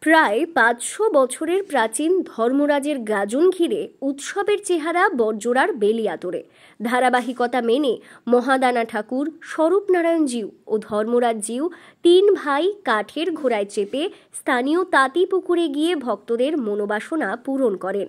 প্রায় ৫০০ বছরের প্রাচীন ধর্মরাজের গাজন ঘিরে উৎসবের চেহারা বড়জোড়ার বেলিয়াতোড়ে। ধারাবাহিকতা মেনে মহাদানা ঠাকুর, স্বরূপনারায়ণ জিউ ও ধর্মরাজ জিউ তিন ভাই কাঠের ঘোড়ায় চেপে স্থানীয় তাঁতি পুকুরে গিয়ে ভক্তদের মনোবাসনা পূরণ করেন।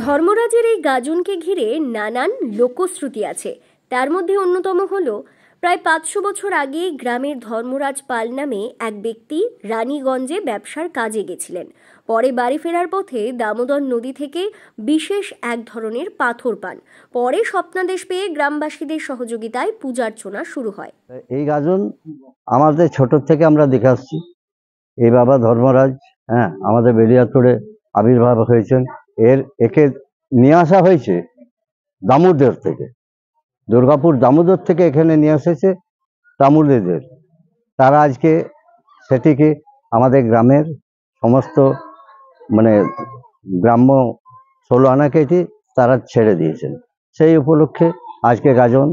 ধর্মরাজের এই গাজনকে ঘিরে নানান লোকশ্রুতি আছে। তার মধ্যে অন্যতম হল, প্রায় ৫০০ বছর আগে গ্রামের ধর্মরাজ পাল নামে এক ব্যক্তি রানীগঞ্জে ব্যবসার কাজে গেছিলেন। পরে বাড়ি ফেরার পথে দামোদর নদী থেকে বিশেষ এক ধরনের পাথর পান। পরে স্বপ্নাদেশ পেয়ে গ্রামবাসীদের সহযোগিতায় পূজার্চনা শুরু হয়। এই গাজন আমাদের ছোট থেকে আমরা দেখে আসছি। এই বাবা ধর্মরাজ আমাদের বেলিয়াতোড়ে আবির্ভাব হয়েছেন। একে নিয়ে আসা হয়েছে দামোদর থেকে, দুর্গাপুর দামোদর থেকে এখানে নিয়ে এসেছে তামুলেদের। তারা আজকে সেটিকে আমাদের গ্রামের সমস্ত গ্রাম্য 16 আনাকে এটি তারা ছেড়ে দিয়েছেন। সেই উপলক্ষে আজকে গাজন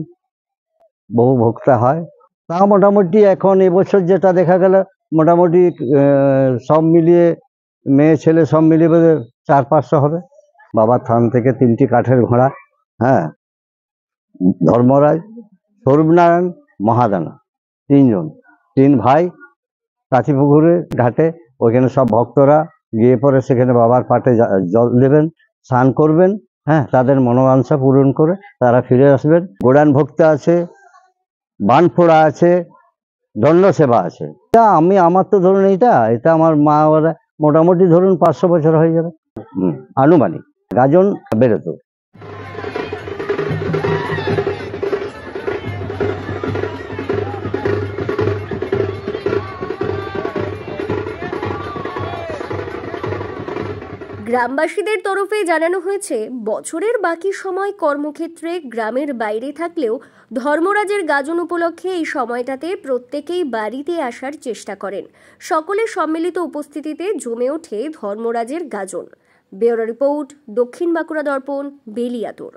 বহু ভক্তা হয়। তা মোটামুটি এখন এবছর যেটা দেখা গেল, মোটামুটি সব মিলিয়ে মেয়ে ছেলে সব মিলিয়ে 400-500 হবে। বাবার থান থেকে 3টি কাঠের ঘোড়া, ধর্মরাজ, স্বরূপনারায়ণ, মহাদানা, 3 ভাই তাঁতিপুকুরে ঘাটে। ওইখানে সব ভক্তরা গিয়ে পরে সেখানে বাবার পাটে জল দেবেন, স্নান করবেন, তাদের মনোবাঞ্ছা পূরণ করে তারা ফিরে আসবেন। গোড়ান ভক্তি আছে, বানফোড়া আছে, দণ্ড সেবা আছে। আমার তো ধরুন এটা আমার মা ওরা মোটামুটি ধরুন 500 বছর হয়ে যাবে আনুমানিক গাজন বেরোতো। গ্রামবাসীদের তরফে জানানো হয়েছে, বছরের বাকি সময় কর্মক্ষেত্রে গ্রামের বাইরে থাকলেও ধর্মরাজের গাজন উপলক্ষে এই সময়টাতে প্রত্যেকেই বাড়িতে আসার চেষ্টা করেন। সকলের সম্মিলিত উপস্থিতিতে জমে ওঠে ধর্মরাজের গাজন। ব্যুরো রিপোর্ট, দক্ষিণ বাঁকুড়া দর্পণ, বেলিয়াতোড়।